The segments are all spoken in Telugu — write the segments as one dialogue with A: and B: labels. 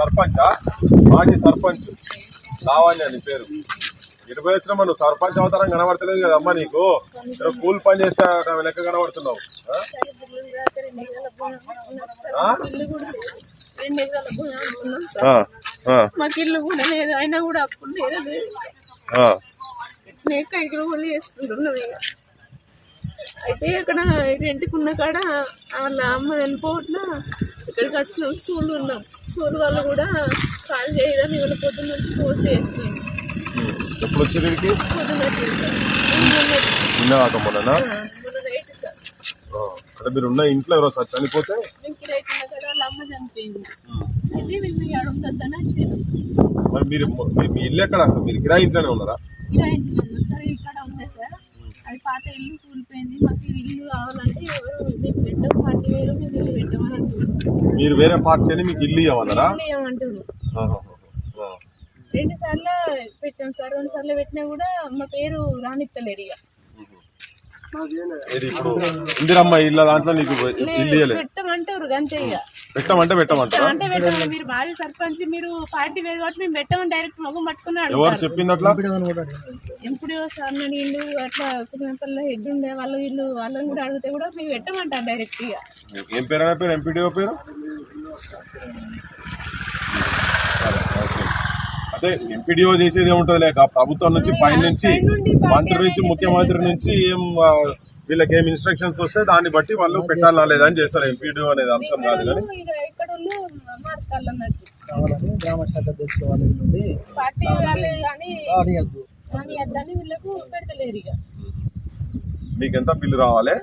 A: సర్పంచా? మాజీ సర్పంచ్ లావణ్య నీ పేరు. 20 వచ్చినా నువ్వు సర్పంచ్ అవతారం కనబడతలేదు కదమ్మా నీకు. కూల్ పని చేస్తే లెక్క కనబడుతున్నావు.
B: మాకు ఇల్లు కూడా లేదు, అయినా కూడా అప్పుడు లేదు. మేక ఎగురుగోలు చేసుకుంటున్నాం. అయితే అక్కడ రెంట్కున్న కాడ వాళ్ళ అమ్మ వెళ్ళిపోవట్లా ఇక్కడికి వచ్చినాం. స్కూల్ ఉన్నాం. స్కూల్ వాళ్ళు కూడా కాల్ చేయదని ఇవాళ పొద్దున్న నుంచి పోస్ట్ చేస్తున్నాం.
A: ఎప్పుడు వచ్చి అంటే మీరు ఉన్న ఇంట్లో ఎవరో సార్ చనిపోతే
B: వాళ్ళ అమ్మ చనిపోయింది. అయితే మేము అడుగుతుందని వచ్చాను.
A: మరి మీరు మీ ఇల్లు ఎక్కడ? మీరు కిరాయి ఇంట్లోనే ఉన్నారా?
B: కిరాయి ఇంట్లో ఉన్నాం సార్. ఇక్కడ ఉంది సార్, అది పాత ఇల్లు కూలిపోయింది. మాకు ఇల్లు కావాలంటే ఎవరు మీకు పెట్టం, పార్టీ వేరు మీకు ఇల్లు పెట్టమని అంటున్నారు.
A: మీరు వేరే పార్టీ అని మీకు ఇల్లు ఇవ్వమన్నారా?
B: ఇవ్వమంటున్నారు. 2 సార్లు పెట్టాం సార్. 2 సార్లు పెట్టినా కూడా మా పేరు రానిత్తలేరు. ఇక
A: ఇప్పుడు ఇందిరమ్మ ఇల్లు దాంట్లో నీకు ఇల్లు
B: పెట్టమంటారు అంతే. ఇక
A: పెట్టమంటే పెట్టమంటారు
B: అంటే పెట్టమని మీరు మాజీ సర్పంచ్, మీరు పార్టీ వేరు కాబట్టి మేము పెట్టమని డైరెక్ట్ మొగం పట్టుకున్నాడు.
A: ఎవరు చెప్పింది అట్లా?
B: ఎప్పుడు సార్ నేను ఇల్లు అట్లా కుటుంబంలో హెడ్ ఉండే వాళ్ళ ఇల్లు వాళ్ళని కూడా అడిగితే కూడా మేము పెట్టమంటారు డైరెక్ట్. ఇక
A: ఏం పేరు? అయినా పేరు ఎంపీడీఓ పేరు. అదే ఎంపీడీఓ చేసేది ఏముంటది లేక ప్రభుత్వం నుంచి పై నుంచి మంత్రి నుంచి ముఖ్యమంత్రి నుంచి ఏం వీళ్ళకి ఏం ఇన్స్ట్రక్షన్స్ వస్తే దాన్ని బట్టి వాళ్ళు పెట్టాలా లేదా అని చేస్తారు. ఎంపీడీఓ అనేది అంశం కాదు. కానీ మీకు ఎంత బిల్లు రావాలి?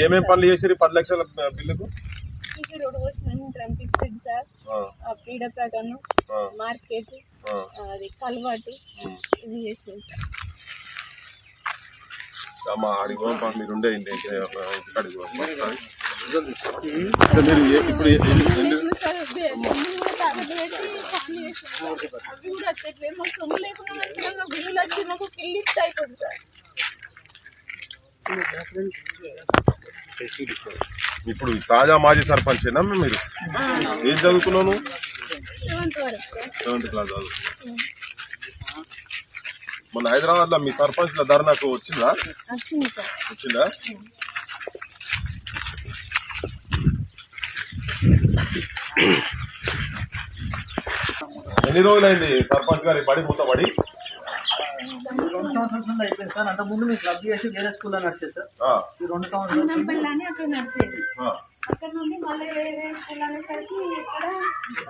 A: ఏమేం పనులు చేసారు 10 లక్షల బిల్లుకు?
B: మార్కెట్, అది కల్వాటు, ఇది చేసేది.
A: మీరు ఉండే ఇప్పుడు తాజా మాజీ సర్పంచ్ మీరు? ఏం చదువుకున్నాను? 7th క్లాస్ చదువు. మొన్న హైదరాబాద్ లో మీ సర్పంచ్ ల ధర్నాకు వచ్చిందా? వచ్చిందా? ఎన్ని రోజులైంది సర్పంచ్ గారి బడి మూతబడి?
C: 2 సంవత్సరాలు అయిపోయింది సార్. అంత ముందు మీకు క్లబ్ చేసి వేరే స్కూల్లో నడిచేది సార్. ఈ 2 సంవత్సరాలు
B: అక్కడ నుండి మళ్ళీ వేరే స్కూల్ అనేసరికి ఇక్కడ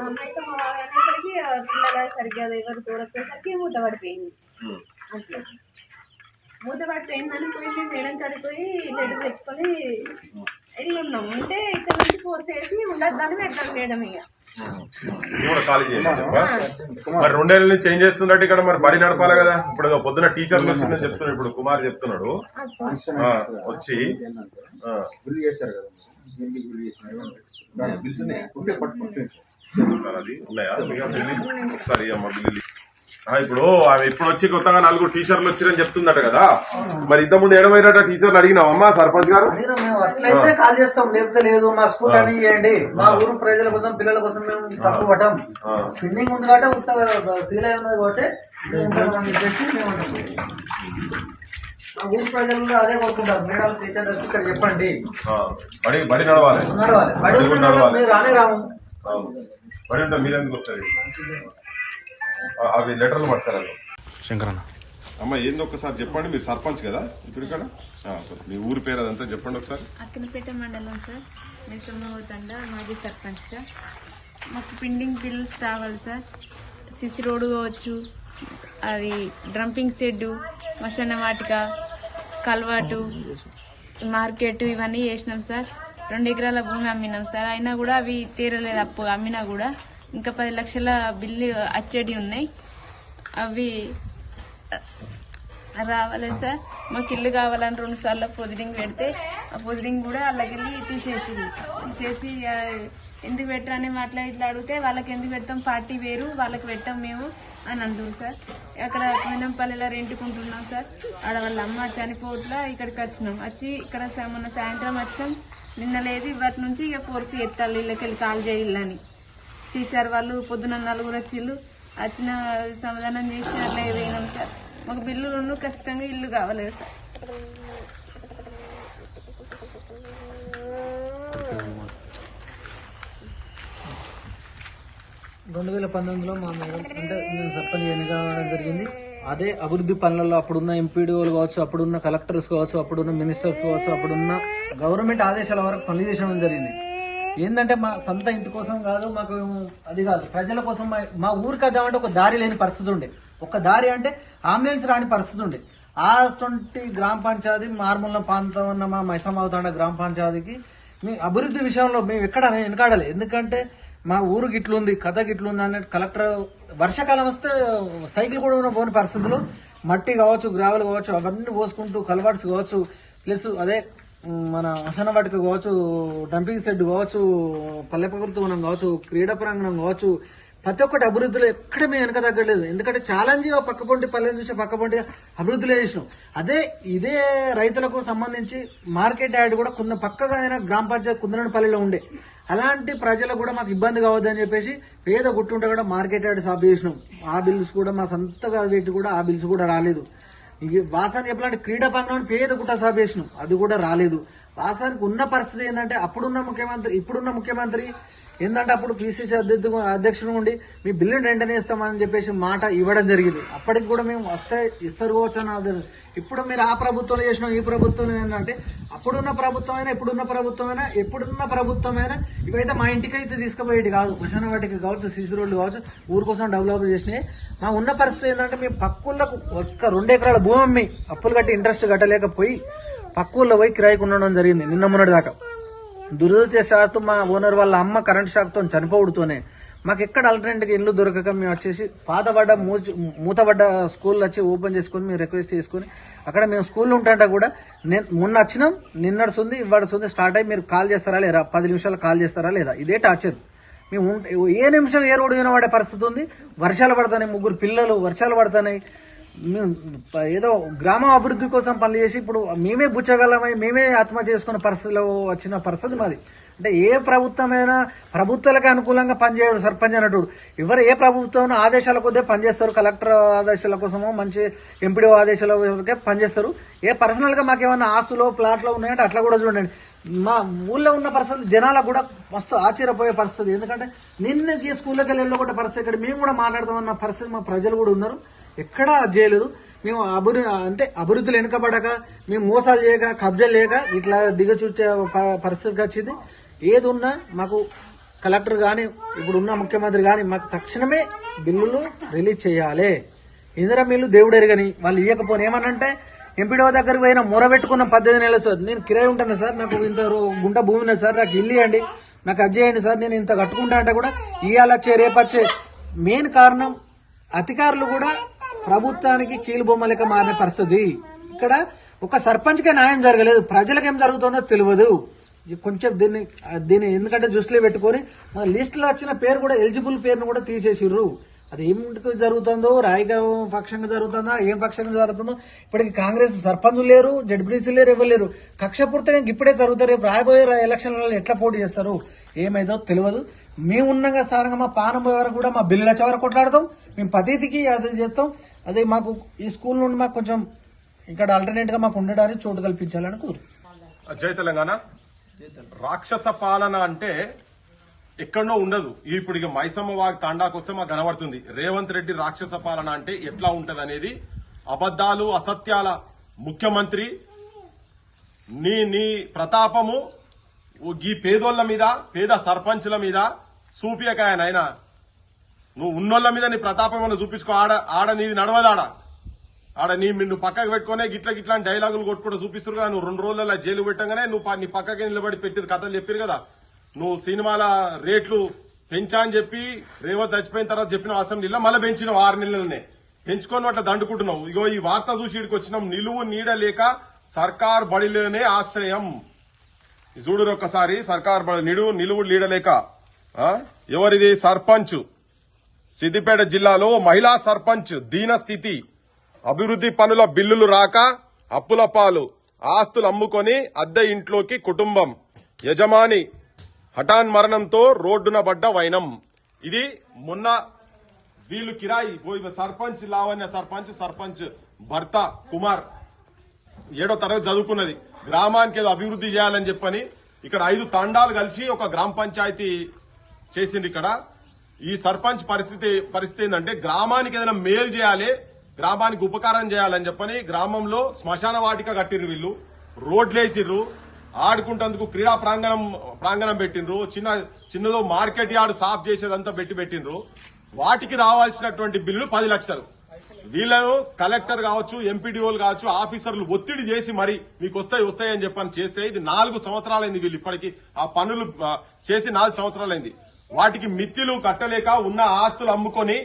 B: అనేసరికి పిల్లల సరిగ్గా ఎవరు తోడొచ్చేసరికి మూతపడిపోయింది. మూతపడిపోయిందని పోయి మేము మేడం చనిపోయి లెటర్ తెచ్చుకొని వెళ్ళి ఉన్నాం. ఉంటే ఇక్కడ నుంచి ఫోర్స్ చేసి ఉండద్దని పెట్టాను మేడం. ఇక
A: ఖాళీ చేయాలి. మరి 2 ఏళ్ళ నుంచి ఏం చేస్తున్నట్టు ఇక్కడ? మరి బడి నడపాలి కదా. ఇప్పుడు పొద్దున టీచర్లు వచ్చిందని చెప్తున్నాడు. ఇప్పుడు కుమార్ చెప్తున్నాడు వచ్చి అది ఉన్నాయా ఒకసారి అమ్మ బిల్లు? ఇప్పుడు ఆమె ఇప్పుడు వచ్చి కొత్తగా 4 టీచర్లు వచ్చిరని చెప్తుందట కదా. మరి ఇంతకుముందు ఏడమైనట టీచర్లు అడిగినావమ్మా సర్పంచ్ గారు?
C: అట్లయితే కాల్ చేస్తాం, లేకపోతే లేదు. మా స్కూల్ అని చేయండి, మా ఊరు ప్రజల కోసం పిల్లల కోసం మేము తప్పు పట్టం. స్పిన్నింగ్ ఉంది కాబట్టి ఉత్తగా సీలై ఉన్నది కాబట్టి మా ఊరు ప్రజలు కూడా అదే కోరుకుంటారు. మేడాలు టీచర్స్ ఇక్కడ చెప్పండి,
A: బడి నడవాలి.
C: బడి రానే రాము.
A: బడి ఉంటా మీరెందుకు వస్తుంది? అవి లెటర్లు పడతారు.
D: శంకరన్న
A: అమ్మ ఏంది ఒక్కసారి చెప్పండి. మీరు సర్పంచ్ కదా ఇప్పుడు ఇక్కడ? మీ ఊరి పేరు అదంతా చెప్పండి ఒకసారి.
B: అక్కనపేట మండలం సార్, మేసమ్మతండ మాజీ సర్పంచ్ సార్. మాకు పెండింగ్ బిల్స్ రావాలి సార్. సిసి రోడ్డు కావచ్చు, అది డ్రంపింగ్ షెడ్, మశాన వాటిక, కల్వాటు, మార్కెట్ ఇవన్నీ చేసినాం సార్. 2 ఎకరాల భూమి అమ్మినాం సార్. అయినా కూడా అవి తీరలేదు. అప్పు అమ్మినా కూడా ఇంకా 10 లక్షల బిల్లు అచ్చేటి ఉన్నాయి. అవి రావాలి సార్. మాకు ఇల్లు కావాలని 2 సార్లు ప్రొసీడింగ్ పెడితే ఆ ప్రొసీడింగ్ కూడా వాళ్ళకెళ్ళి తీసేసి ఎందుకు పెట్టరని అట్లా ఇట్లా అడిగితే వాళ్ళకి ఎందుకు పెడతాం, పార్టీ వేరు, వాళ్ళకి పెట్టాం మేము అని అంటారు సార్. అక్కడ కోయినంపల్లిలో రెంట్కుంటున్నాం సార్. ఆడ వాళ్ళ అమ్మ చనిపోట్లా ఇక్కడికి వచ్చినాం. వచ్చి ఇక్కడ మొన్న సాయంత్రం వచ్చినాం. నిన్న లేదు, ఇవాటి నుంచి ఇక ఫోర్స్ ఎత్తాలి ఇళ్ళకెళ్ళి కాల్ చేయాలని. టీచర్ వాళ్ళు పొద్దున 4 వచ్చిళ్ళు వచ్చిన సమాధానం చేసి అట్లా వేయినాం సార్. మాకు బిల్లులు ఖచ్చితంగా ఇల్లు కావాలి సార్.
C: రెండు 2019లో మా మేడం అంటే నేను సర్పంచ్ ఎన్నిక కావడం జరిగింది. అదే అభివృద్ధి పనులలో అప్పుడున్న ఎంపీడీఓలు కావచ్చు, అప్పుడున్న కలెక్టర్స్ కావచ్చు, అప్పుడున్న మినిస్టర్స్ కావచ్చు, అప్పుడున్న గవర్నమెంట్ ఆదేశాల వరకు పనులు చేయడం జరిగింది. ఏంటంటే మా సొంత ఇంటి కోసం కాదు, మాకు అది కాదు, ప్రజల కోసం మా ఊరికి వద్దామంటే ఒక దారి లేని పరిస్థితి ఉండే. ఒక దారి అంటే అంబులెన్స్ రాని పరిస్థితి ఉండే. ఆ 20 గ్రామ పంచాయతీ మార్మూల ప్రాంతం ఉన్న మా మైసమావుతాండ గ్రామ పంచాయతీకి మీ అభివృద్ధి విషయంలో మేము ఎక్కడ వెనకాడాలి. ఎందుకంటే మా ఊరు గిట్లుంది, కథ గిట్లుంది అన్నట్టు కలెక్టర్ వర్షాకాలం వస్తే సైకిల్ కూడా పోని పరిస్థితులు, మట్టి కావచ్చు, గ్రావెల్ కావచ్చు, అవన్నీ పోసుకుంటూ కల్వర్ట్స్ కావచ్చు, ప్లస్ అదే మన అసన వాటికి కావచ్చు, డంపింగ్ సెడ్ కావచ్చు, పల్లె ప్రకృతి వనం కావచ్చు, క్రీడా ప్రాంగణం కావచ్చు, ప్రతి ఒక్కటి అభివృద్ధిలో ఎక్కడ మేము వెనక తగ్గలేదు. ఎందుకంటే ఛాలెంజ్ పక్కపొంటి పల్లెని చూసి పక్కపొంటి అభివృద్ధిలో చేసినాం. అదే ఇదే రైతులకు సంబంధించి మార్కెట్ యార్డ్ కూడా కొంత పక్కగా అయినా గ్రామ పంచాయతీ కుందనపల్లిలో ఉండే. అలాంటి ప్రజలకు కూడా మాకు ఇబ్బంది కావద్దని చెప్పేసి పేద గుట్టుంటే కూడా మార్కెట్ యార్డ్ సాఫ్ చేసినాం. ఆ బిల్స్ కూడా మా సొంతగా పెట్టి కూడా ఆ బిల్స్ కూడా రాలేదు. వాసానికి ఎప్పుడంటే క్రీడా ప్రాంగణం పేద గుట్ట సాఫ్ చేసినాం, అది కూడా రాలేదు. వాసానికి ఉన్న పరిస్థితి ఏంటంటే ఇప్పుడున్న ముఖ్యమంత్రి ఏంటంటే అప్పుడు పిసిసి అధ్యక్షుడు ఉండి మీ బిల్లుని వెంటనే ఇస్తామని చెప్పేసి మాట ఇవ్వడం జరిగింది. అప్పటికి కూడా మేము వస్తే ఇస్తారు కావచ్చు అని. ఇప్పుడు మీరు ఆ ప్రభుత్వంలో చేసిన ఈ ప్రభుత్వం ఏంటంటే అప్పుడున్న ప్రభుత్వమైనా ఎప్పుడున్న ప్రభుత్వమైనా ఇవైతే మా ఇంటికైతే తీసుకుపోయేది కాదు. శ్మశాన వాటికి కావచ్చు, సీసీ రోడ్లు కావచ్చు, ఊరు కోసం డెవలప్ చేసినాయి. మా ఉన్న పరిస్థితి ఏంటంటే మేము పక్కుళ్ళకు ఒక్క 2 ఎకరాల భూమి అమ్మి అప్పులు కట్టి ఇంట్రెస్ట్ కట్టలేకపోయి పక్కుల్లో పోయి కిరాయికి ఉండడం జరిగింది నిన్న మొన్నటి దాకా. దురదృష్టవశాత్తు మా ఓనర్ వాళ్ళ అమ్మ కరెంట్ షాక్తో చనిపోవడుతోనే మాకు ఎక్కడ ఆల్టర్నేట్గా ఇల్లు దొరకక మేము వచ్చేసి పాతబడ్డ మూతబడ్డ స్కూల్ వచ్చి ఓపెన్ చేసుకొని మేము రిక్వెస్ట్ చేసుకుని అక్కడ మేము స్కూల్లో ఉంటుంటే కూడా మొన్న వచ్చినాం, నిన్నడుస్తుంది ఇవ్వడుస్తుంది స్టార్ట్ అయ్యి మీరు కాల్ చేస్తారా లేదా, 10 నిమిషాలు కాల్ చేస్తారా లేదా, ఇదే టార్చర్. మేము ఏ నిమిషం ఏ రోడ్డు వినబడే పరిస్థితి ఉంది. వర్షాలు పడుతున్నాయి, 3 పిల్లలు వర్షాలు పడుతున్నాయి. ఏదో గ్రామం అభివృద్ధి కోసం పనులు చేసి ఇప్పుడు మేమే బుచ్చగలమై మేమే ఆత్మహత్య చేసుకున్న పరిస్థితిలో వచ్చిన పరిస్థితి మాది. అంటే ఏ ప్రభుత్వమైనా ప్రభుత్వాలకు అనుకూలంగా పనిచేయడు సర్పంచ్ అన్నట్టు. ఎవరు ఏ ప్రభుత్వం ఆదేశాల కొద్దే పనిచేస్తారు, కలెక్టర్ ఆదేశాల కోసమో మంచి ఎంపీడీఓ ఆదేశాల కోసమే పనిచేస్తారు. ఏ పర్సనల్ గా మాకేమన్నా ఆస్తులు ప్లాట్లు ఉన్నాయంటే అట్లా కూడా చూడండి. మా ఊళ్ళో ఉన్న పరిస్థితి జనాలకు కూడా మస్తు ఆశ్చర్యపోయే పరిస్థితి. ఎందుకంటే నిన్న ఈ స్కూల్లోకి వెళ్ళి వెళ్ళకూడదు పరిస్థితి. ఇక్కడ మేము కూడా మాట్లాడదామన్న పరిస్థితి మా ప్రజలు కూడా ఉన్నారు. ఎక్కడా చేయలేదు. మేము అభివృద్ధిలో వెనుకబడక మేము మోసాలు చేయక కబ్జాలు లేక ఇట్లా దిగచూచే పరిస్థితికి వచ్చింది. ఏది ఉన్నా మాకు కలెక్టర్ కానీ ఇప్పుడున్న ముఖ్యమంత్రి కానీ మాకు తక్షణమే బిల్లులు రిలీజ్ చేయాలి. ఇందిరా మిల్లు దేవుడెరగని వాళ్ళు ఇవ్వకపోని ఏమనంటే ఎంపీడీఓ దగ్గరికి పోయినా మొరబెట్టుకున్న 18 నెలలు సార్ నేను కిరాయి ఉంటాను సార్, నాకు ఇంత గుంట భూమి ఉన్నది సార్, నాకు ఇల్లు ఇవ్వండి, నాకు అది చేయండి సార్, నేను ఇంత కట్టుకుంటా అంటే కూడా ఇవాళ రేపచ్చే. మెయిన్ కారణం అధికారులు కూడా ప్రభుత్వానికి కీలుబొమ్మ లెక్క మారిన పరిస్థితి. ఇక్కడ ఒక సర్పంచ్కే న్యాయం జరగలేదు, ప్రజలకు ఏం జరుగుతుందో తెలియదు. కొంచెం దీన్ని ఎందుకంటే దృష్టిలో పెట్టుకొని లిస్టులో వచ్చిన పేరు కూడా ఎలిజిబుల్ పేరును కూడా తీసేసిర్రు. అది ఏమిటి జరుగుతుందో, రాజకీయ పక్షంగా జరుగుతుందా ఏం పక్షంగా జరుగుతుందో. ఇప్పటికి కాంగ్రెస్ సర్పంచులు లేరు, జడ్పీటీసీ లేరు, ఎవరు లేరు. కక్షపూర్తిగా ఇప్పుడే జరుగుతారు. రేపు రాబోయే ఎలక్షన్లలో ఎట్లా పోటీ చేస్తారు ఏమైందో తెలియదు. మేము ఉన్నంగా స్థానంగా మా పానం వరకు కూడా మా బిల్లుల చివరకు కొట్లాడతాం. మేము పద్ధతికి అది చేస్తాం. అదే మాకు ఈ స్కూల్ నుండి మాకు కొంచెం ఇక్కడ ఆల్టర్నేట్ గా మాకు ఉండడానికి చోటు కల్పించాలని కోరు.
A: జై తెలంగాణ. రాక్షస పాలన అంటే ఎక్కడో ఉండదు. ఇప్పుడు ఇక మైసమ్మ వాగ్ తాండాకు వస్తే మాకు కనబడుతుంది. రేవంత్ రెడ్డి రాక్షస పాలన అంటే ఎట్లా ఉంటది అనేది. అబద్దాలు అసత్యాల ముఖ్యమంత్రి. నీ ప్రతాపము ఈ పేదోళ్ల మీద, పేద సర్పంచుల మీద చూపియకాయ నాయనా. నువ్వు ఉన్నోళ్ల మీద నీ ప్రతాపం ఏమైనా చూపించుకో. ఆడ నీది నడవదాడ. ఆడ నువ్వు పక్కకు పెట్టుకునే గిట్లా డైలాగులు కొట్టుకుంటూ చూపిస్తారు కదా. నువ్వు 2 రోజుల జైలు పెట్టగానే నీ పక్కకే నిలబడి పెట్టిరు కథలు చెప్పారు కదా. నువ్వు సినిమాల రేట్లు పెంచా అని చెప్పి రేవంత్ చచ్చిపోయిన తర్వాత చెప్పిన అసెంబ్లీలో మళ్ళీ పెంచినావు 6 నెలలనే. పెంచుకొని అట్లా దండుకుంటున్నావు. ఇగో ఈ వార్త చూసి ఇక్కడికి వచ్చినాం. నిలువు నీడ లేక సర్కార్ బడిలోనే ఆశ్రయం. చూడు ఒక్కసారి సర్కార్ నిలువు నీడలేక. ఎవరిది? సర్పంచ్. సిద్దిపేట జిల్లాలో మహిళా సర్పంచ్ దీన స్థితి. అభివృద్ధి పనుల బిల్లులు రాక అప్పుల పాలు. ఆస్తులు అమ్ముకొని అద్దె ఇంట్లోకి కుటుంబం. యజమాని హఠాన్ మరణంతో రోడ్డున పడ్డ వైనం. ఇది మొన్న వీళ్ళు కిరాయి సర్పంచ్ లావణ్య సర్పంచ్ భర్త కుమార్ 7వ తరగతి చదువుకున్నది. గ్రామానికి ఏదో అభివృద్ధి చేయాలని చెప్పని ఇక్కడ 5 తండాలు కలిసి ఒక గ్రామ పంచాయతీ చేసింది. ఇక్కడ ఈ సర్పంచ్ పరిస్థితి ఏంటంటే గ్రామానికి ఏదైనా మేలు చేయాలి, గ్రామానికి ఉపకారం చేయాలని చెప్పని గ్రామంలో శ్మశాన వాటిక కట్టిర్రు, వీళ్ళు రోడ్లేసిర్రు, ఆడుకుంటందుకు క్రీడా ప్రాంగణం పెట్టిండ్రు, చిన్నదో మార్కెట్ యార్డ్ సాఫ్ చేసేదంతా పెట్టిండ్రు. వాటికి రావాల్సినటువంటి బిల్లులు 10 లక్షలు. వీళ్ళను కలెక్టర్ కావచ్చు, ఎంపీడీఓలు కావచ్చు, ఆఫీసర్లు ఒత్తిడి చేసి మరి మీకు వస్తాయి అని చెప్పని చేస్తే ఇది 4 సంవత్సరాలైంది. వీళ్ళు ఇప్పటికీ ఆ పనులు చేసి 4 సంవత్సరాలైంది. వాటికి మిత్తిలు కట్టలేక ఉన్న ఆస్తులు అమ్ముకొని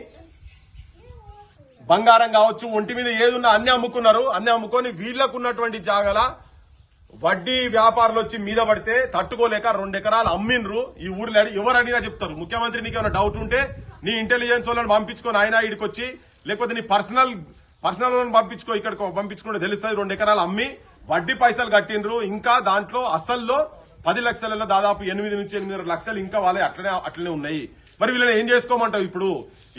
A: బంగారం కావచ్చు, ఒంటి మీద ఏదున్నా అన్ని అమ్ముకున్నారు. అన్ని అమ్ముకొని వీళ్లకు ఉన్నటువంటి జాగల వడ్డీ వ్యాపారులు వచ్చి మీద పడితే తట్టుకోలేక 2 ఎకరాలు అమ్మిండ్రు. ఈ ఊర్లో ఎవరు అడిగినా చెప్తారు. ముఖ్యమంత్రి నీకు ఏమైనా డౌట్ ఉంటే నీ ఇంటెలిజెన్స్ వాళ్ళని పంపించుకొని ఆయన ఇడికి వచ్చి, లేకపోతే నీ పర్సనల్ పంపించుకో, ఇక్కడ పంపించుకుంటే తెలుస్తుంది. 2 ఎకరాలు అమ్మి వడ్డీ పైసలు కట్టిండ్రు. ఇంకా దాంట్లో అసల్లో 10 లక్షలలో దాదాపు 8 నుంచి 8.5 లక్షలు ఇంకా వాళ్ళే అట్లనే ఉన్నాయి. మరి వీళ్ళని ఏం చేసుకోమంటావు ఇప్పుడు?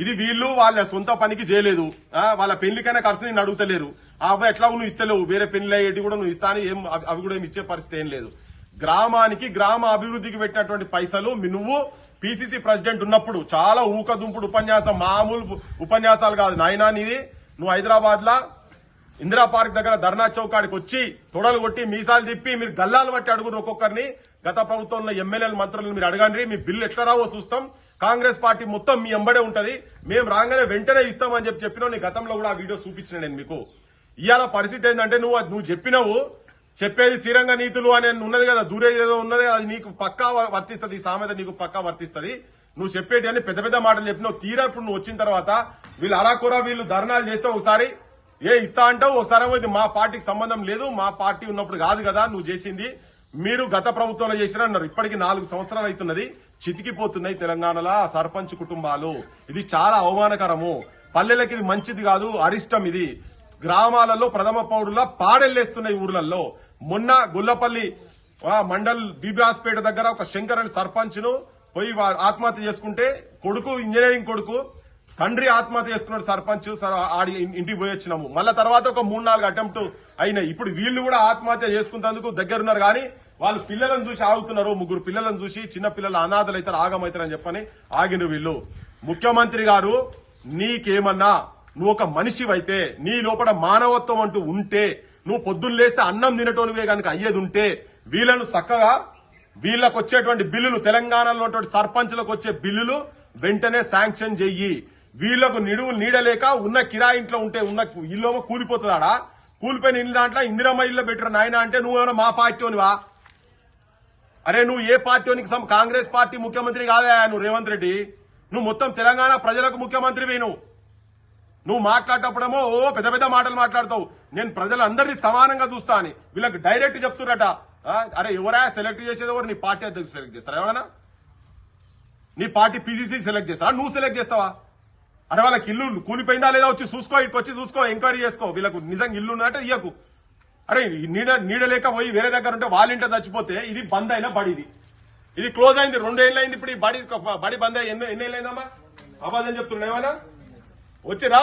A: ఇది వీళ్ళు వాళ్ళ సొంత పనికి చేయలేదు. వాళ్ళ పెళ్లికైనా ఖర్చు నేను అడుగుతలేరు. అవి ఎట్లా నువ్వు ఇస్తలేవు, వేరే పెళ్లి అయ్యేటి కూడా నువ్వు ఇస్తాను, అవి కూడా ఏమి ఇచ్చే పరిస్థితి ఏం లేదు. గ్రామానికి గ్రామ అభివృద్ధికి పెట్టినటువంటి పైసలు నువ్వు పిసిసి ప్రెసిడెంట్ ఉన్నప్పుడు చాలా ఊకదుంపుడు ఉపన్యాసం, మామూలు ఉపన్యాసాలు కాదు నాయనా నీది. నువ్వు హైదరాబాద్ లా ఇందిరా పార్క్ దగ్గర ధర్నా చౌకాడికి వచ్చి తొడలు కొట్టి మీసాలు తిప్పి మీరు గల్లాలు బట్టి అడుగురు ఒక్కొక్కరిని. గత ప్రభుత్వంలో ఎమ్మెల్యేలు మంత్రులను మీరు అడగండి, మీ బిల్లు ఎట్లా రావో చూస్తాం. కాంగ్రెస్ పార్టీ మొత్తం మీ ఎంబడే ఉంటది, మేము రాగానే వెంటనే ఇస్తామని చెప్పినావు. నీ గతంలో కూడా ఆ వీడియో చూపించిన నేను మీకు. ఇవాళ పరిస్థితి ఏంటంటే నువ్వు చెప్పినావు, చెప్పేది శ్రీరంగ నీతులు అని ఉన్నది కదా, దూరేది ఏదో ఉన్నది, అది నీకు పక్కా వర్తిస్తుంది. ఈ సామెత నీకు పక్కా వర్తిస్తుంది. నువ్వు చెప్పేటి అని పెద్ద పెద్ద మాటలు చెప్పినావు. తీరా ఇప్పుడు నువ్వు వచ్చిన తర్వాత వీళ్ళు అరాకొరా వీళ్ళు ధర్నాలు చేస్తే ఒకసారి ఇస్తా అంటావు, ఒకసారి ఇది మా పార్టీకి సంబంధం లేదు, మా పార్టీ ఉన్నప్పుడు కాదు కదా నువ్వు చేసింది, మీరు గత ప్రభుత్వంలో చేసిరన్నారు. ఇప్పటికి 4 సంవత్సరాలు అవుతున్నది. చితికిపోతున్నాయి తెలంగాణలో సర్పంచ్ కుటుంబాలు. ఇది చాలా అవమానకరము. పల్లెలకి ఇది మంచిది కాదు, అరిష్టం. ఇది గ్రామాలలో ప్రథమ పౌరుల పాడెల్లేస్తున్నాయి ఊర్లలో. మొన్న గుల్లపల్లి మండల్ బీబీరాస్పేట దగ్గర ఒక శంకర్ అని సర్పంచ్ ను పోయి ఆత్మహత్య చేసుకుంటే కొడుకు ఇంజనీరింగ్ కొడుకు, తండ్రి ఆత్మహత్య చేసుకున్నాడు. సర్పంచ్ ఆడి ఇంటికి పోయి వచ్చినాము. మళ్ళా తర్వాత ఒక 3-4 అటెంప్ట్ అయినాయి. ఇప్పుడు వీళ్ళు కూడా ఆత్మహత్య చేసుకున్నందుకు దగ్గరున్నారు. కానీ వాళ్ళు పిల్లలను చూసి ఆగుతున్నారు. 3 పిల్లలను చూసి, చిన్న పిల్లలు అనాథలు అవుతారు, ఆగమవుతారని చెప్పని ఆగిన వీళ్ళు. ముఖ్యమంత్రి గారు నీకేమన్నా నువ్వు ఒక మనిషివైతే, నీ లోపల మానవత్వం అంటూ ఉంటే, నువ్వు పొద్దున్న లేస్తే అన్నం తినటోనివే కనుక అయ్యేది ఉంటే వీళ్ళను చక్కగా వీళ్ళకు వచ్చేటువంటి బిల్లులు, తెలంగాణలో సర్పంచ్లకు వచ్చే బిల్లులు వెంటనే శాంక్షన్ చెయ్యి. వీళ్లకు నీడలేక ఉన్న కిరాయి ఇంట్లో ఉంటే ఉన్న ఇల్లు కూలిపోతుందాడా? కూలిపోయిన ఇల్లు దాంట్లో ఇందిరమ్మ ఇల్లు పెట్టిన నాయన అంటే నువ్వేమైనా మా పార్టీనివా? అరే నువ్వు ఏ పార్టీనికి? కాంగ్రెస్ పార్టీ ముఖ్యమంత్రి కాదా నువ్వు? రేవంత్ రెడ్డి నువ్వు మొత్తం తెలంగాణ ప్రజలకు ముఖ్యమంత్రివి. నువ్వు మాట్లాడేటప్పుడేమో పెద్ద పెద్ద మాటలు మాట్లాడతావు. నేను ప్రజలందరినీ సమానంగా చూస్తా అని వీళ్ళకి డైరెక్ట్ చెప్తురట. అరే ఎవరా సెలెక్ట్ చేసేది? ఎవరు? నీ పార్టీ అధ్యక్షుడు సెలెక్ట్ చేస్తారా? ఎవరైనా నీ పార్టీ పిసిసి సెలెక్ట్ చేస్తారా? నువ్వు సెలెక్ట్ చేస్తావా? అరే వాళ్ళకి ఇల్లు కూలిపోయిందా లేదా వచ్చి చూసుకో, ఇటు వచ్చి చూసుకో, ఎంక్వైరీ చేసుకో. వీళ్ళకు నిజంగా ఇల్లు ఉన్నట్టే ఇయ్యకు. అరే నీడలేక పోయి వేరే దగ్గర ఉంటే వాళ్ళ ఇంట్లో చచ్చిపోతే ఇది బంద్ అయినా బడిది, ఇది క్లోజ్ అయింది. 2 ఏళ్ళు అయింది. ఇప్పుడు ఈ బడి బంద్ అయ్యి ఎన్ని ఏళ్ళు అయిందమ్మా? అబద్ధం చెప్తున్నా ఏమన్నా? వచ్చి రా,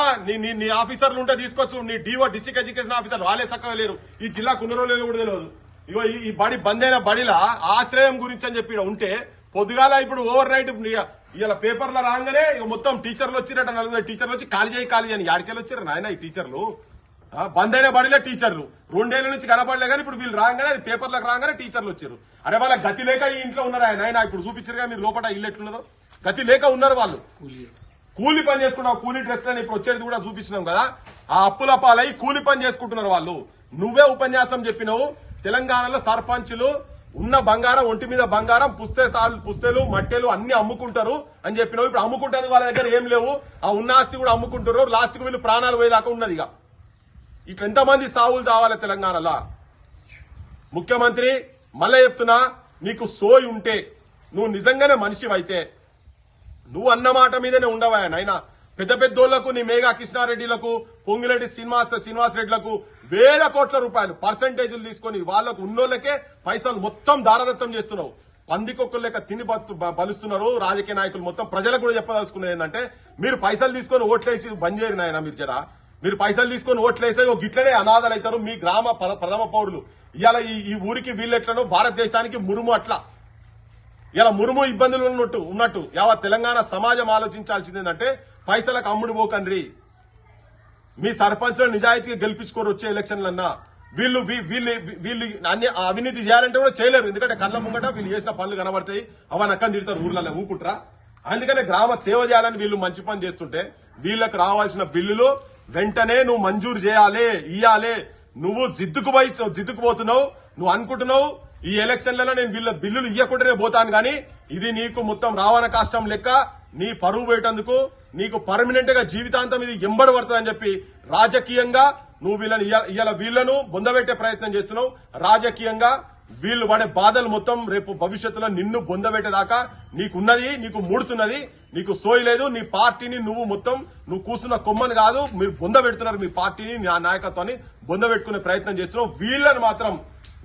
A: నీ ఆఫీసర్లు ఉంటే తీసుకొచ్చు. నీ డిఓ డిస్ట్రిక్ట్ ఎడ్యుకేషన్ ఆఫీసర్ వాళ్ళే చక్కగా లేరు. ఈ జిల్లా కున్నరో లేదో కూడా తెలియదు. ఇగో ఈ బడి బంద్ అయిన బడిలా ఆశ్రయం గురించి అని చెప్పి ఉంటే పొద్దుగాల ఇప్పుడు ఓవర్ నైట్ ఇలా పేపర్లో రాగానే మొత్తం టీచర్లు వచ్చిరట. 4 టీచర్లు వచ్చి ఖాళీ చేయని యాడికెళ్ళి వచ్చారు నాయన ఈ టీచర్లు? బంద్ అయిన బడిలో టీచర్లు 2 ఏళ్ల నుంచి కనపడలే. కానీ ఇప్పుడు వీళ్ళు రాగానే అది పేపర్లకు రాగానే టీచర్లు వచ్చారు. అరే వాళ్ళ గతి లేక ఈ ఇంట్లో ఉన్నారు ఆయన. ఇప్పుడు చూపించారుగా మీరు లోపల ఇల్లు ఎట్లున్నదో. గతి లేక ఉన్నారు వాళ్ళు. కూలి పని చేసుకున్నావు. కూలీ డ్రెస్ లని ఇప్పుడు వచ్చేది కూడా చూపించినాం కదా. ఆ అప్పుల పాలై కూలి పని చేసుకుంటున్నారు వాళ్ళు. నువ్వే ఉపన్యాసం చెప్పినావు. తెలంగాణలో సర్పంచులు ఉన్న బంగారం, ఒంటి మీద బంగారం, పుస్తెలు మట్టెలు అన్ని అమ్ముకుంటారు అని చెప్పినావు. ఇప్పుడు అమ్ముకుంటారు, వాళ్ళ దగ్గర ఏం లేవు. ఆ ఉన్న ఆస్తి కూడా అమ్ముకుంటారు. లాస్ట్ కు వీళ్ళు ప్రాణాలు పోయేదాకా ఉన్నది. ఇక ఇట్లా ఎంతమంది సావులు చావాలి తెలంగాణలో? ముఖ్యమంత్రి మళ్ళీ చెప్తున్నా, నీకు సోయి ఉంటే, నువ్వు నిజంగానే మనిషివైతే నువ్వు అన్నమాట మీదనే ఉండవా నాయనా. పెద్ద పెద్దోళ్లకు, నీ మేఘా కృష్ణారెడ్డిలకు, పొంగిరెడ్డి శ్రీనివాస్ రెడ్డిలకు వేల కోట్ల రూపాయలు పర్సంటేజీలు తీసుకొని వాళ్లకు ఉన్నోళ్లకే పైసలు మొత్తం దారదత్తం చేస్తున్నావు. పందికొక్కులు లెక్క తిని బలుస్తున్నారు రాజకీయ నాయకులు. మొత్తం ప్రజలకు కూడా చెప్పదలుచుకున్నది ఏంటంటే, మీరు పైసలు తీసుకొని ఓట్లేసి బంద్ చేయరు నాయన. మీరు జరా మీరు పైసలు తీసుకొని ఓట్లేసే గిట్లనే అనాథలు అవుతారు మీ గ్రామ ప్రథమ పౌరులు. ఇవాళ ఈ ఊరికి వీళ్ళెట్లనో భారతదేశానికి మురుము అట్లా. ఇలా మురుము ఇబ్బందులు ఉన్నట్టు యావత్ తెలంగాణ సమాజం ఆలోచించాల్సింది ఏంటంటే, పైసలకు అమ్ముడు పోకండ్రి. మీ సర్పంచ్లను నిజాయితీగా గెలిపించుకోరు వచ్చే ఎలక్షన్లన్నా. వీళ్ళు అవినీతి చేయాలంటే కూడా చేయలేరు. ఎందుకంటే కళ్ళ ముంగట వీళ్ళు చేసిన పనులు కనబడతాయి, అవన్నీ అక్కని తిడతారు ఊర్లలో ఊకుంటారా. అందుకనే గ్రామ సేవ చేయాలని వీళ్ళు మంచి పని చేస్తుంటే, వీళ్ళకి రావాల్సిన బిల్లులు వెంటనే నువ్వు మంజూరు చేయాలి, ఇయ్యాలి. నువ్వు జిద్దుకుపోతున్నావు. నువ్వు అనుకుంటున్నావు ఈ ఎలక్షన్లలో నేను వీళ్ళ బిల్లులు ఇయ్యకుండానే పోతాను, కానీ ఇది నీకు మొత్తం రావణ కష్టం లెక్క. నీ పరువు పోయేటందుకు నీకు పర్మనెంట్ గా జీవితాంతం ఇది ఎంబడి పడుతుందని చెప్పి రాజకీయంగా నువ్వు వీళ్ళను బొందబెట్టే ప్రయత్నం చేస్తున్నావు. రాజకీయంగా వీళ్ళు పడే బాధలు మొత్తం రేపు భవిష్యత్తులో నిన్ను బొందబెట్టేదాకా నీకున్నది, నీకు మూడుతున్నది, నీకు సోయలేదు. నీ పార్టీని నువ్వు కూర్చున్న కొమ్మని కాదు, మీరు బొందబెడుతున్నారు. మీ పార్టీని నా నాయకత్వాన్ని బొందబెట్టుకునే ప్రయత్నం చేస్తున్నావు.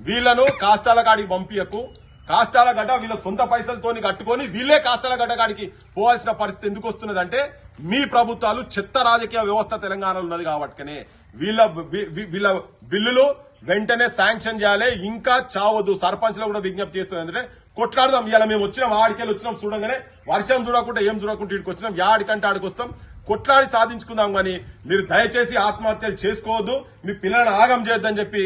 A: వీళ్ళను కాష్టాల కాడికి పంపియకు. కాష్టాల గడ్డ వీళ్ళ సొంత పైసలతోని కట్టుకొని వీళ్ళే కాష్టాల గడ్డ కాడికి పోవాల్సిన పరిస్థితి ఎందుకు వస్తున్నదంటే, మీ ప్రభుత్వాలు చెత్త రాజకీయ వ్యవస్థ తెలంగాణలో ఉన్నది కాబట్టినే వీళ్ళ బిల్లులు వెంటనే శాంక్షన్ చేయాలి. ఇంకా చావద్దు. సర్పంచ్లు కూడా విజ్ఞప్తి చేస్తుంది. అంటే కొట్లాడదాం. ఇలా మేము వచ్చినాం, ఆడికెళ్ళి వచ్చినాం, చూడంగానే వర్షం చూడకుండా ఏం చూడకుండా ఇక్కడికి వచ్చినాం. ఆడికంటే ఆడికి వస్తాం, కొట్లాడి సాధించుకుందాం. కానీ మీరు దయచేసి ఆత్మహత్యలు చేసుకోవద్దు, మీ పిల్లలను ఆగం చేయొద్దని చెప్పి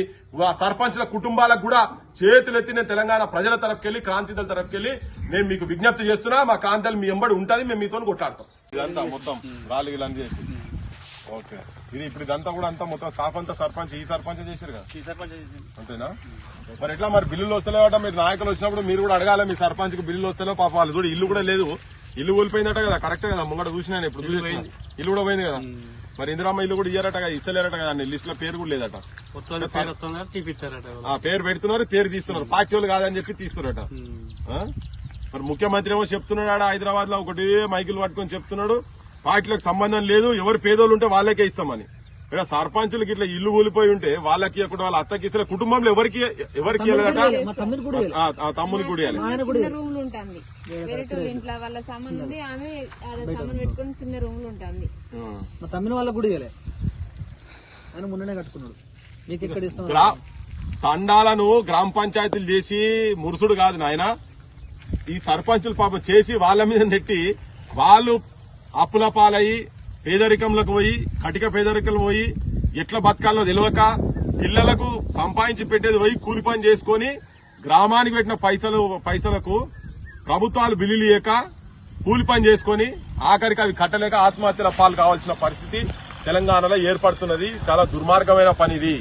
A: సర్పంచ్ల కుటుంబాలకు కూడా చేతులెత్తి నేను తెలంగాణ ప్రజల తరఫుకెళ్లి, క్రాంతిదళ తరఫుకెళ్లి నేను మీకు విజ్ఞప్తి చేస్తున్నా. మా క్రాంతిదళం మీ ఎంబడి ఉంటది, మేము మీతో కొట్లాడతాం. ఇదంతా మొత్తం రాళ్ళు చేసి ఓకే. ఇది ఇప్పుడు ఇదంతా కూడా అంతా మొత్తం సాఫ్ అంతా సర్పంచ్ ఈ సర్పంచ్ చేశారు కదా, అంతేనా? మరి ఎట్లా మరి బిల్లులు వస్తలేవట? మీరు నాయకులు వచ్చినప్పుడు మీరు కూడా అడగాలి, మీ సర్పంచ్ కు బిల్లులు వస్తలేవు. పాప వాళ్ళు చూడు, ఇల్లు కూడా లేదు, ఇల్లు కోల్పోయిందట కదా. కరెక్టే కదా, ముంగట చూసినా ఇప్పుడు చూసి ఇల్లు కూడా పోయింది కదా. మరి ఇందిరామ్మ ఇల్లు కూడా ఇయ్యారట కదా, ఇస్తలేరట కదా. లిస్ట్ లో పేరు కూడా లేదట. పేరు పెడుతున్నారు, పేరు తీస్తున్నారు. పార్టీ వాళ్ళు కాదని చెప్పి తీస్తున్నారట. మరి ముఖ్యమంత్రి ఏమో చెప్తున్నాడు, హైదరాబాద్ లో ఒకటి మైకులు పట్టుకొని చెప్తున్నాడు, పార్టీలకు సంబంధం లేదు, ఎవరు పేదోళ్ళు ఉంటే వాళ్ళకే ఇస్తామని. ఇక్కడ సర్పంచులకి ఇట్లా ఇల్లు కూలిపోయి ఉంటే వాళ్ళకి ఇవ్వకుండా వాళ్ళ అత్తకి ఇస్తే కుటుంబంలో ఎవరికి ఇవ్వలేదట. తమ్ముని కూడా
B: రూమ్ ఉంటుంది, వేరే ఇంట్లో వాళ్ళ సామాన్ ఉంది, ఆమె సామాన్ పెట్టుకుని చిన్న రూమ్ లో ఉంటుంది.
C: మా తమ్మిన వాళ్ళకి కూడా ఇవ్వలే, ఆయన మొన్ననే కట్టుకున్నాడు. మీకు ఎక్కడ ఇస్తాం?
A: తండాలను గ్రామ పంచాయతీలు చేసి మురుసుడు కాదు నాయన. ఈ సర్పంచులు పాపం చేసి వాళ్ళ మీద నెట్టి వాళ్ళు అప్పుల పాలయ్యి పేదరికంలోకి పోయి, కటిక పేదరికంలో పోయి ఎట్లా బతకాలో తెలియక పిల్లలకు సంపాదించి పెట్టేది పోయి కూలి పని చేసుకుని గ్రామానికి పెట్టిన పైసలకు ప్రభుత్వాలు బిల్లులు ఇయ్యక కూలి పని చేసుకుని ఆఖరికి అవి కట్టలేక ఆత్మహత్యల పాలు కావాల్సిన పరిస్థితి తెలంగాణలో ఏర్పడుతున్నది. చాలా దుర్మార్గమైన పని ఇది.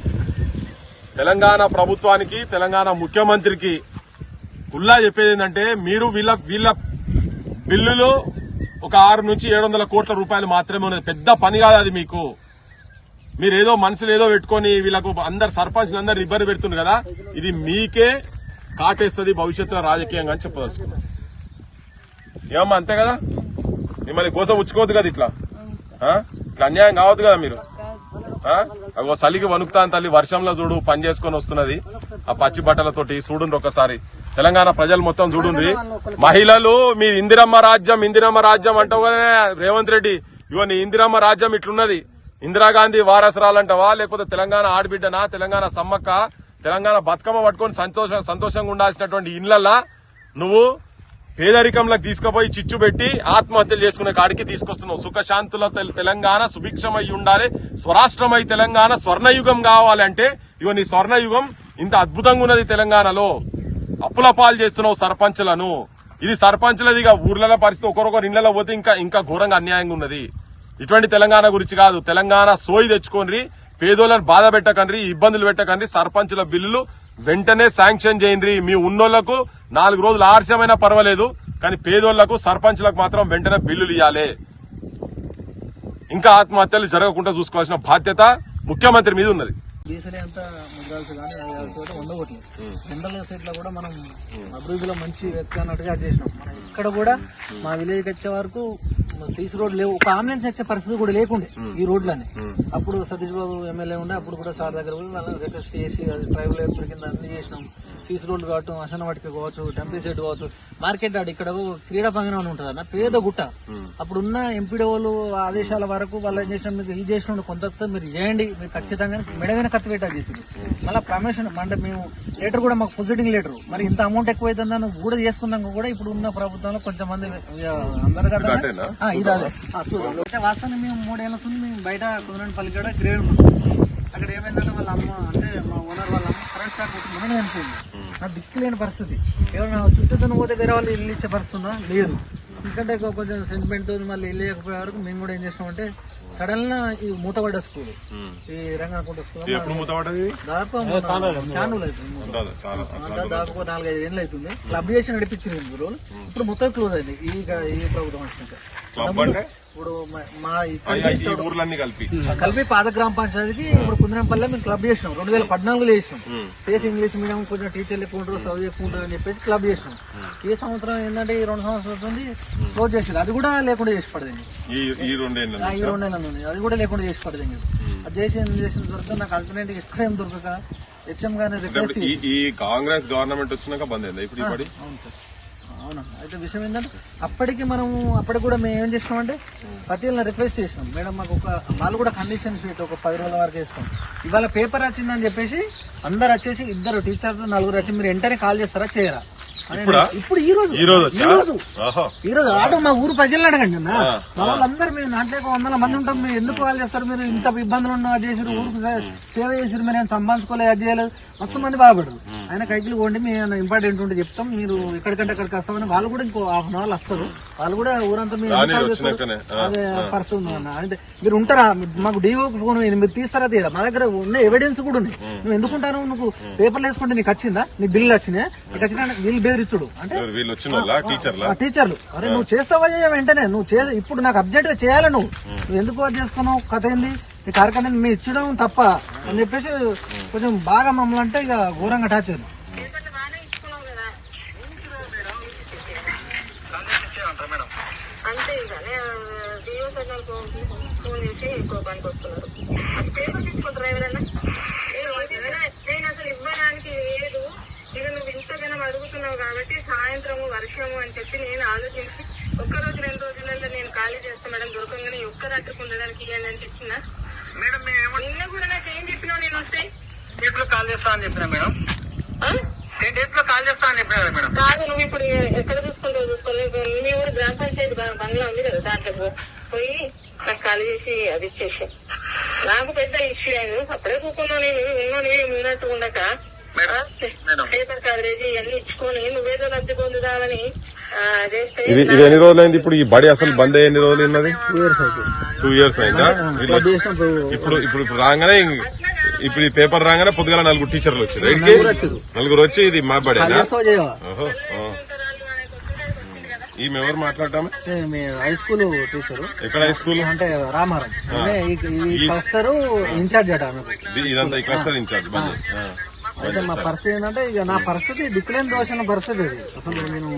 A: తెలంగాణ ప్రభుత్వానికి, తెలంగాణ ముఖ్యమంత్రికి కుల్లా చెప్పేది ఏంటంటే, మీరు వీళ్ళ బిల్లులు ఒక 600 నుంచి 700 కోట్ల రూపాయలు మాత్రమే ఉన్నది. పెద్ద పని కాదు అది. మీకు మీరేదో మనసులు ఏదో పెట్టుకుని వీళ్ళకు అందరు సర్పంచ్లు అందరు ఇబ్బంది పెడుతున్నారు కదా, ఇది మీకే కాటేస్తుంది భవిష్యత్తులో రాజకీయంగా అని చెప్పదలుచుకున్నాను. ఏమమ్మా, అంతే కదా? మిమ్మల్ని కోసం ఉచ్చుకోవద్దు కదా, ఇట్లా అన్యాయం కావద్దు కదా. మీరు అగో చలికి వణుకుతాను తల్లి, వర్షంలో చూడు పని చేసుకుని వస్తున్నది ఆ పచ్చి బట్టలతోటి. చూడండి ఒకసారి, తెలంగాణ ప్రజలు మొత్తం చూడండి. మహిళలు మీరు ఇందిరమ్మ రాజ్యం అంటావు కదా రేవంత్ రెడ్డి. ఇవో నీ ఇందిరమ్మ రాజ్యం ఇట్లున్నది. ఇందిరాగాంధీ వారసురాలంటావా, లేకపోతే తెలంగాణ ఆడబిడ్డనా, తెలంగాణ సమ్మక్క, తెలంగాణ బతుకమ్మ పట్టుకొని సంతోషంగా ఉండాల్సినటువంటి ఇళ్లల్లా నువ్వు పేదరికంలోకి తీసుకుపోయి చిచ్చు పెట్టి ఆత్మహత్యలు చేసుకునే కాడికి తీసుకొస్తున్నావు. సుఖశాంతుల తెలంగాణ సుభిక్షమై ఉండాలి, స్వరాష్ట్రమై తెలంగాణ స్వర్ణయుగం కావాలంటే ఇవో నీ స్వర్ణయుగం ఇంత అద్భుతంగా ఉన్నది. తెలంగాణలో అప్పుల పాలు చేస్తున్నావు సర్పంచులను. ఇది సర్పంచులదిగా ఊర్లలో పరిస్థితి, ఒకరొకరు ఇళ్లలో పోతే ఇంకా ఘోరంగా అన్యాయంగా ఉన్నది. ఇటువంటి తెలంగాణ గురించి కాదు. తెలంగాణ సోయి తెచ్చుకోండి, పేదోళ్లను బాధ పెట్టకండి, ఇబ్బందులు పెట్టకండి. సర్పంచుల బిల్లులు వెంటనే శాంక్షన్ చేయండి. మీ ఉన్నోళ్లకు 4 రోజులు ఆలస్యమైనా పర్వాలేదు, కానీ పేదోళ్లకు, సర్పంచులకు మాత్రం వెంటనే బిల్లులు ఇవ్వాలి. ఇంకా ఆత్మహత్యలు జరగకుండా చూసుకోవాల్సిన బాధ్యత ముఖ్యమంత్రి మీద ఉన్నది.
C: బీసీలీ అంతా ముద్రాల్సి కానీ ఉండవట్లేదు. జనరల్ ఎస్టేట్ లో కూడా మనం అభివృద్ధిలో మంచి వ్యక్తి అన్నట్టుగా చేసినాం. మనం ఇక్కడ కూడా మా విలేజ్కి వచ్చే వరకు సీసీ రోడ్ లేవు, ఒక అంబులెన్స్ వచ్చే పరిస్థితి కూడా లేకుండే ఈ రోడ్లని. అప్పుడు సతీష్ బాబు ఎమ్మెల్యే ఉండే, అప్పుడు కూడా సార్ దగ్గర పోయి వాళ్ళని రిక్వెస్ట్ చేసి ట్రైబల్ ఎయిర్పోర్ట్ కింద అన్ని చేసినాం. సీసీ రోడ్లు కావచ్చు, అసన వాటికి కావచ్చు, టెంపుల్ సెట్ కావచ్చు, మార్కెట్ యార్డ్ ఇక్కడ క్రీడా పంగనం అని ఉంటుంది అన్న, పేద గుట్ట. అప్పుడున్న ఎంపీడీఓలు ఆదేశాల వరకు వాళ్ళు ఏం చేసిన, మీకు ఈ చేసిన కొంత మీరు చేయండి, మీరు ఖచ్చితంగా మెడమైన కత్తి పెట్టా చేసింది. మళ్ళీ ప్రమోషన్ అంటే మేము లెటర్ కూడా మాకు పొజిటింగ్ లెటర్, మరి ఇంత అమౌంట్ ఎక్కువైతుందని కూడా చేసుకున్నాక కూడా ఇప్పుడు ఉన్న ప్రభుత్వంలో కొంచెం మంది అందరు కదా ఇది అదే చూద్దాం. అయితే వాస్తవాన్ని మేము 3 ఏళ్ల నుంచి మేము బయట కుదరపల్లి కూడా గ్రేడ్ అక్కడ ఏమైందంటే వాళ్ళ అమ్మ అంటే మా ఓనర్ వాళ్ళ అమ్మ కరెంట్ షాక్ కొట్టుకుని చనిపోయింది. నాకు దిక్కు లేని పరిస్థితి, ఎవరైనా చుట్టూ పోతే వేరే వాళ్ళు ఇల్లు ఇచ్చే పరిస్థితి ఉందా లేదు. ఎందుకంటే కొంచెం సెంటిమెంట్ తో మళ్ళీ ఇల్లు ఇవ్వకపోయే వరకు మేము కూడా ఏం చేసినామంటే సడన్ గా ఈ మూతపడ్డ స్కూల్, ఈ రంగనకుంట స్కూల్ దాదాపు ఛానల్ అవుతుంది, దాదాపు 4-5 ఏళ్ళు అవుతుంది. క్లబ్ చేసి నడిపించింది రోజులు, ఇప్పుడు మొత్తం క్లోజ్ అయింది ఈ ప్రభుత్వం వచ్చినాక. ఇప్పుడు మా కలిపి పాత గ్రామ పంచాయతీకి ఇప్పుడు కుందరంపల్లి మేము క్లబ్ చేసినాం. 2014లో చేసినాం. చేసి ఇంగ్లీష్ మీడియం కొంచెం టీచర్లు ఎక్కువ ఉంటారు, చదువు ఎక్కువ ఉంటారు అని చెప్పేసి క్లబ్ చేసినాం. ఈ సంవత్సరం ఏంటంటే ఈ 2 సంవత్సరాల నుండి క్లోజ్ చేసారు. అది కూడా లేకుండా చేసి పడదండి, ఈ 2 ఏళ్ళ నుండి అది కూడా లేకుండా చేసి పడదండి. అది చేసిన తర్వాత నాకు అల్టర్నేటివ్ ఎక్కడ ఏం దొరకక హెచ్ఎం గారిని రిక్వెస్ట్
A: ఈ కాంగ్రెస్ గవర్నమెంట్ వచ్చినాక బంద్ అయింది ఇప్పుడు.
C: అవును సార్, అవునా. అయితే విషయం ఏంటంటే అప్పటికి కూడా మేము ఏం చేసినామంటే ప్రతి ఒక్కరిని రిక్వెస్ట్ చేసినాం, మేడం మాకు వాళ్ళు కూడా కండిషన్స్ పెట్టి ఒక 10 రోజుల వరకు వేస్తాం. ఇవాళ పేపర్ వచ్చిందని చెప్పేసి అందరు వచ్చేసి 2 టీచర్లు 4 వచ్చి మీరు వెంటనే కాల్ చేస్తారా చేయరా ఇప్పుడు ఈ రోజు ఆటో మా ఊరు ప్రజలను అడగండి అన్న. మా వాళ్ళందరూ మేము నాట్లేక 100 మంది ఉంటాం, మీరు ఎందుకు కాల్ చేస్తారు, మీరు ఇంత ఇబ్బందులు ఉన్నా అది చేసారు, ఊరికి సేవ చేసారు, మీరు ఏం సంపాదించుకోలేదు, అది చేయలేదు, మస్తు మంది బాధపడరు. ఆయన కైకిలు పోండి, మేము ఇంపార్టెంట్ ఉంటే చెప్తాం, మీరు ఎక్కడికంటే అక్కడికి వస్తామని వాళ్ళు కూడా ఇంకో 1/2 అవర్ వస్తారు. వాళ్ళు కూడా ఊరంతా మీరు అదే పర్సన్ ఉంది అన్న. అంటే మీరు ఉంటారా, మాకు డీఓ ఫోన్ మీరు తీస్తారా తీయరా, మా దగ్గర ఉన్న ఎవిడెన్స్ కూడా ఉన్నాయి. నువ్వు ఎందుకుంటాను, నువ్వు పేపర్లు వేసుకుంటే నీకు వచ్చిందా, నీ బిల్లు వచ్చినాయి, నీకు వచ్చిన వీళ్ళు బెదిరిచ్చుడు అంటే టీచర్లు. అరే నువ్వు చేస్తావా వెంటనే నువ్వు ఇప్పుడు నాకు అబ్జెక్ట్ గా చేయాలి, నువ్వు ఎందుకు చేస్తున్నావు, కథ ఏంది, ఈ కార్యక్రమం మీరు ఇచ్చడం తప్ప అని చెప్పేసి కొంచెం బాగా మమ్మల్ని అంటే ఇక ఘోరంగా టార్చర్.
D: అంతే ఇక డిఓ సార్ ఫోన్ చేసి ఎక్కువ పనికి వస్తున్నారు. పేపర్ తీసుకుంటారా ఎవరైనా? నేను అసలు ఇవ్వడానికి లేదు. ఇక నువ్వు ఇంతగానం అడుగుతున్నావు కాబట్టి సాయంత్రము వర్షము అని చెప్పి నేను ఆలోచించి 1 రోజు 2 రోజులలో నేను ఖాళీ చేస్తాను మేడం, దొరకంగానే ఒక్క రాత్రికి ఉండడానికి ఇవ్వండి అని చెప్పిన మేడం. నిన్న కూడా నాకు ఏం చెప్పినావు, నేను వస్తే డేట్ లో కాల్ చేస్తా అని చెప్పినా మేడం, డేట్ లో కాల్ చేస్తా అని చెప్పినా మేడం. కాదు, నువ్వు ఇప్పుడు ఎక్కడ చూసుకుంటావు చూసుకోవాలి, మీ ఊరు గ్రామ పంచాయతీ బంగ్లా ఉంది కదా, దాంట్లో పోయి నాకు ఖాళీ చేసి అది ఇచ్చేసి. నాకు పెద్ద ఇష్యూ అయింది, అప్పుడే కూకున్నావు, నేను ఉన్నట్టు ఉండక పేపర్ కవరేజ్ ఇవన్నీ ఇచ్చుకొని నువ్వేదో లబ్ధి పొందుదామని చేస్తే.
A: ఇది ఎన్ని రోజులైంది ఇప్పుడు ఈ బడి అసలు బంద్ అయ్యి ఎన్ని రోజులు ఉన్నది? 2 years అయిందా? ఇప్పుడు రాగానే ఇప్పుడు ఈ పేపర్ రాగానే పొద్దుగా 4 టీచర్లు వచ్చారు, 4 వచ్చి ఇది మా బడి. ఈమె ఎవరు మాట్లాడతాము?
C: High school teacher.
A: ఎక్కడ హై స్కూల్
C: అంటే రామారం క్లస్టర్ ఇన్ఛార్జ్ అట.
A: ఇదంతా ఈ క్లస్టర్ ఇన్ఛార్జ్.
C: అయితే మా పరిస్థితి ఏంటంటే ఇక నా పరిస్థితి దిక్కులేని దోషణ పరిస్థితి అది. అసలు నేను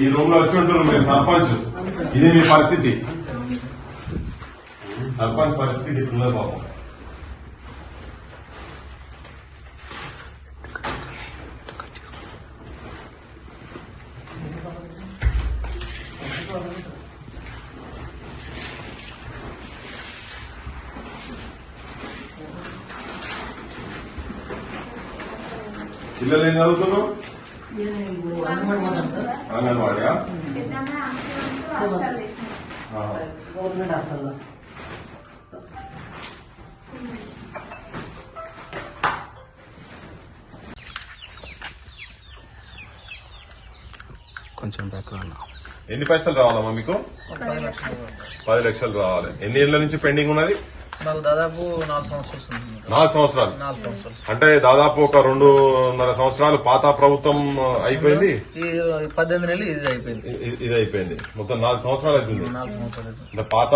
A: ఈ రూమ్ లో వచ్చి ఉంటారు మీరు సర్పంచ్, ఇది మీ పరిస్థితి. సర్పంచ్ పరిస్థితి ఇట్లున్నది పాపం. పిల్లలు ఏం చదువుతున్నారు? అంగన్వాడియా?
C: గవర్నమెంట్ హాస్టల్లో. కొంచెం బ్యాక్గ్రౌండ్.
A: ఎన్ని పైసలు రావాలమ్మా మీకు? 10 లక్షలు రావాలి. ఎన్ని ఏళ్ల నుంచి పెండింగ్ ఉన్నది?
C: నాకు దాదాపు 4 సంవత్సరాలు వస్తుంది.
A: 4 సంవత్సరాలు
C: 4 సంవత్సరాలు.
A: అంటే దాదాపు ఒక 2.5 సంవత్సరాలు పాత ప్రభుత్వం అయిపోయింది,
C: ఈ 18 నెలలు ఇది అయిపోయింది.
A: ఇది అయిపోయింది, మొత్తం 4 సంవత్సరాలు అవుతుంది.
C: 4 సంవత్సరాలు
A: అంటే పాత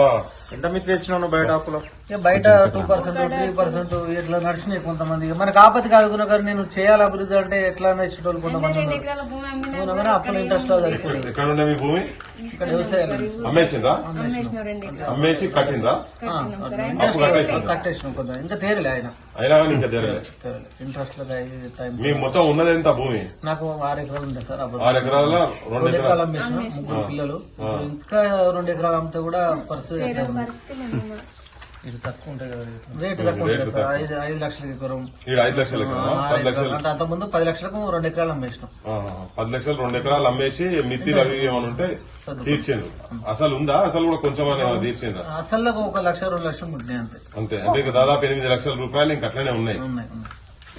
E: ఎంత మీకు తెచ్చినావు బయట అప్పులో?
C: బయట 2%, 3% ఇట్లా నడిచినాయి కొంతమంది. మనకు ఆపత్తి కాదుకున్నా కానీ నేను చేయాలి అభివృద్ధి అంటే ఎట్లా నచ్చేటోళ్ళు కొంతమంది
B: 2 ఎకరాల భూమి అమ్మినా
C: ఉన్నారు. అప్పుల ఇంట్రెస్ట్ లో చదువుకోలేదు.
A: ఎక్కడ ఉండే మీ భూమి?
C: ఇక్కడ వ్యవసాయం
A: అమ్మేసిందా?
B: అమ్మేసిన 2 ఎకరాలు
A: అమ్మేసి కట్టిందా?
C: కట్టేసినాం కొంత, ఇంకా తేరలే ఆయన
A: అయినా కానీ ఇంకా తెరలేదు.
C: ఇంట్రెస్ట్ లో టైం.
A: మీ మొత్తం ఉన్నది ఎంత భూమి?
C: నాకు 6 ఎకరాలు ఉంది సార్.
A: 6 ఎకరాల 2
C: 2 ఎకరాలు
A: ఎకరాలు.
C: అమ్మేసిన, 3 పిల్లలు. ఇప్పుడు ఇంకా 2 ఎకరాలు అమ్మితే కూడా పరిస్థితి ఎట్లా ఉంది?
E: ఇది తక్కువ ఉంటాయి కదా
C: రేటు తక్కువ ఉంటుంది సార్. 5 లక్షలకి ఎకరం,
A: ఈడ 5 లక్షలు ఎకరం, 10 లక్షలు.
C: అంటే అంతకుముందు 10 లక్షలకు 2 ఎకరాలు అమ్మేసినాం.
A: 10 లక్షలు 2 ఎకరాలు అమ్మేసి మిత్తిలు అవి ఏమైనా ఉంటే తీర్చిండ్రు. అసలు ఉందా? అసలు కూడా కొంచెం తీర్చిందా?
C: అసలు 1 లక్ష 2 లక్షలు ముట్టినాయి అంతే.
A: అంతే. అంటే ఇక దాదాపు 8 లక్షల రూపాయలు ఇంక అట్లనే ఉన్నాయి.
C: ఉన్నాయి.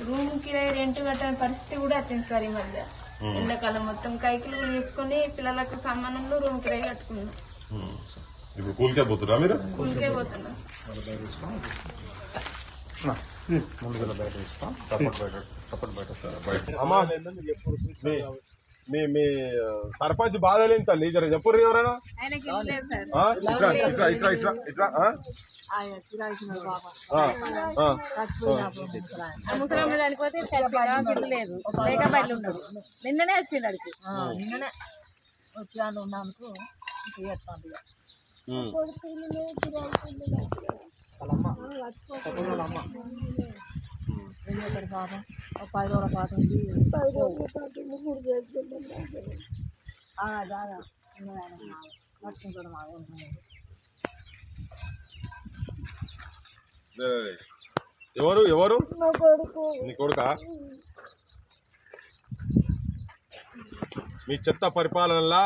B: రూమ్ కిరాయి రెంట్ కట్టని పరిస్థితి కూడా వచ్చింది సార్ ఈ మధ్య. ఎండాకాలం మొత్తం కైకిలు తీసుకుని పిల్లలకు సంబంధంలో రూమ్ కిరాయి కట్టుకున్నాం.
A: ఇప్పుడు కూలికే పోతురా మీరు?
B: కూలికే పోతున్నాం.
E: ముందుగా బయట ఇస్తాం, సపోర్ట్ బయట
A: బయట. అమ్మా, మీ సర్పంచ్ బాధలేని తల్లి జర చెప్పుర్రు ఎవరైనా. ఇట్లా ఇట్లా ఇట్లా ఇట్లా ఇట్లా
F: ముసలమ్మ చనిపోతే ఇల్లు లేదు, లేక బయట ఉన్నాడు. నిన్ననే వచ్చిండు అడిగి, నిన్ననే వచ్చాను ఉన్నాను. పాపం 10 రోజుల పాటు ఉంది. జాగా నడుచుకుంటాడు మా
A: ఎవరు ఎవరు? నీ కొడుకా? మీ చెత్త పరిపాలనలా,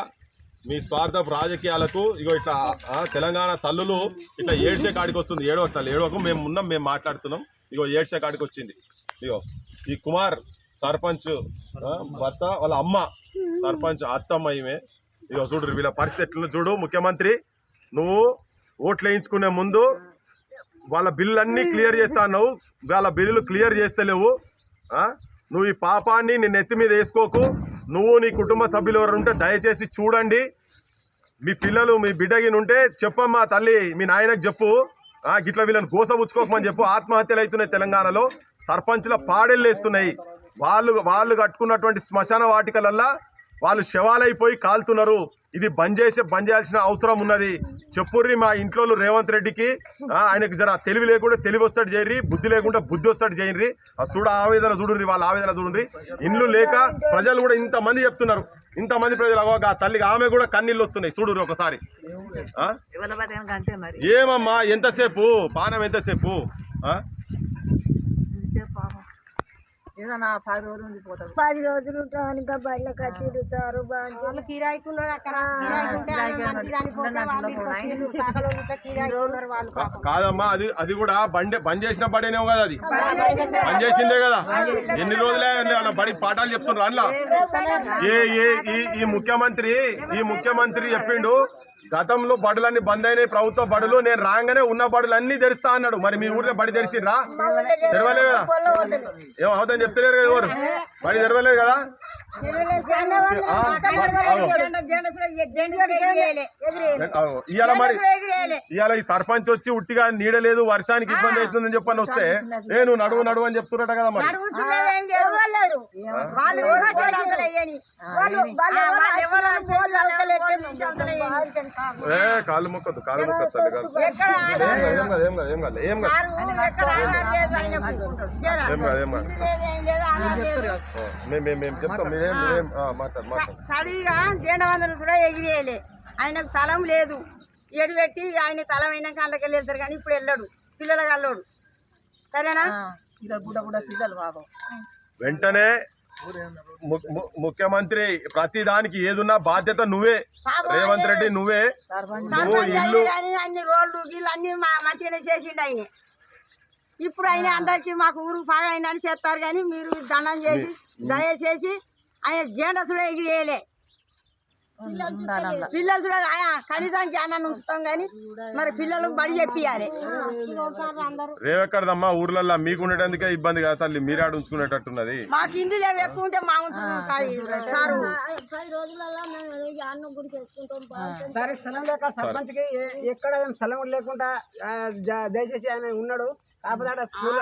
A: మీ స్వార్థపు రాజకీయాలకు ఇగో ఇట్లా తెలంగాణ తల్లులు ఇట్లా ఏడ్చే కాడికి వస్తుంది. ఏడవకు తల్లి, ఏడవకు, మేము ఉన్నాం, మేము మాట్లాడుతున్నాం. ఇగో ఏడ్చే కాడికి వచ్చింది. ఇగో ఈ కుమార్ సర్పంచ్ భర్త, వాళ్ళ అమ్మ సర్పంచ్ అత్తమ్మ ఈమె. ఇగో చూడు వీళ్ళ పరిస్థితి ఎట్లా చూడు. ముఖ్యమంత్రి, నువ్వు ఓట్లు వేయించుకునే ముందు వాళ్ళ బిల్లులన్నీ క్లియర్ చేస్తా అన్నావు, వాళ్ళ బిల్లులు క్లియర్ చేస్తలేవు. నువ్వు ఈ పాపాన్ని నీ నెత్తి మీద వేసుకోకు. నువ్వు నీ కుటుంబ సభ్యులు ఎవరు ఉంటే దయచేసి చూడండి. మీ పిల్లలు మీ బిడ్డగిన ఉంటే చెప్పమ్మా తల్లి, మీ నాయనకు చెప్పు, గిట్ల వీళ్ళని గోసబుచ్చుకోకమని చెప్పు. ఆత్మహత్యలు అవుతున్నాయి తెలంగాణలో, సర్పంచ్ల పాడెళ్ళు వేస్తున్నాయి. వాళ్ళు కట్టుకున్నటువంటి శ్మశాన వాటికలల్లా వాళ్ళు శవాలైపోయి కాలుతున్నారు. ఇది బంద్ చేయాల్సిన అవసరం ఉన్నది. చెప్పుర్రి మా ఇంట్లో రేవంత్ రెడ్డికి, ఆయనకి జర తెలివి లేకుండా తెలివి వస్తాడు చేయరి, బుద్ధి లేకుండా బుద్ధి వస్తాడు చేయరి. ఆవేదన చూడుర్రి, వాళ్ళ ఆవేదన చూడండి. ఇండ్లు లేక ప్రజలు కూడా ఇంతమంది చెప్తున్నారు. ఇంతమంది ప్రజలు ఆ తల్లికి ఆమె కూడా కన్నీళ్ళు వస్తున్నాయి. చూడుర్రి ఒకసారి. ఏమమ్మా ఎంతసేపు పానం, ఎంతసేపు?
F: ఏదన్నా 10 రోజులు ఉండిపోతాడు.
G: 10 రోజులు ఉంటామని బయటకు వచ్చి తిరుగుతారు.
A: కాదమ్మా, అది కూడా బంద్ చేసిన బడేనేమో కదా, అది బంద్ చేసిందే కదా. ఎన్ని రోజులే అలా బడి పాఠాలు చెప్తున్నారు అందులో. ఈ ముఖ్యమంత్రి చెప్పిండు, గతంలో బడులన్నీ బంద్ అయినాయి ప్రభుత్వ బడులు, నేను రాగానే ఉన్న బడులన్నీ తెరుస్తా అన్నాడు. మరి మీ ఊర్లో బడి తెరిచిండ్రా? తెరవలేదు కదా. ఏం అవుతుందని చెప్తలేరు కదా ఎవరు, బడి తెరవలేదు కదా. ఇవాళ ఈ సర్పంచ్ వచ్చి ఉట్టిగా నీడలేదు, వర్షానికి ఇబ్బంది అవుతుందని చెప్పని వస్తే నేను నడువు అని చెప్తున్నట్ట కదా. మరి కాళ్ళు మొక్కద్దు తల్లి, ఏం చెప్తాం.
D: సరిగా జెండవందనం కూడా ఎగిరేయలే. ఆయనకు తలం లేదు, ఎడు పెట్టి ఆయన తలం అయినాక అందులోకి వెళ్తారు కానీ ఇప్పుడు వెళ్ళాడు, పిల్లలకు అల్లోడు. సరేనా?
F: పిల్లలు బాబు
A: వెంటనే ముఖ్యమంత్రి ప్రతి దానికి ఏదున్నా బాధ్యత నువ్వే, రేవంత్ రెడ్డి నువ్వే. ఇల్లు
D: అన్ని రోడ్లు గీళ్ళు అన్ని మంచిగానే చేసిండు ఆయన. ఇప్పుడు ఆయన అందరికి మాకు ఊరు బాగా అయినా అని చేస్తారు కానీ మీరు దండం చేసి దయచేసి ఆయన జెండా కూడా ఎగిరేయలే.
G: పిల్లలు చూడాలి కనీసం జ్ఞానాన్ని ఉంచుతాం గానీ మరి పిల్లలకు బడి చెప్పియాలి.
A: రేవెక్కడదమ్మా ఊర్లల్లో మీకు ఉండేందుకే ఇబ్బంది కదా తల్లి, మీరే ఆడ ఉంచుకునేటట్టున్నది.
G: మాకు ఇండ్లు లేవు, ఎక్కువ ఉంటే మా ఉంచుకుంటాం సారు.
H: సరే స్థలం లేక సర్పంచ్కి ఎక్కడ ఏం స్థలం లేకుండా దయచేసి ఆయన ఉన్నాడు. కాకపోతే స్కూల్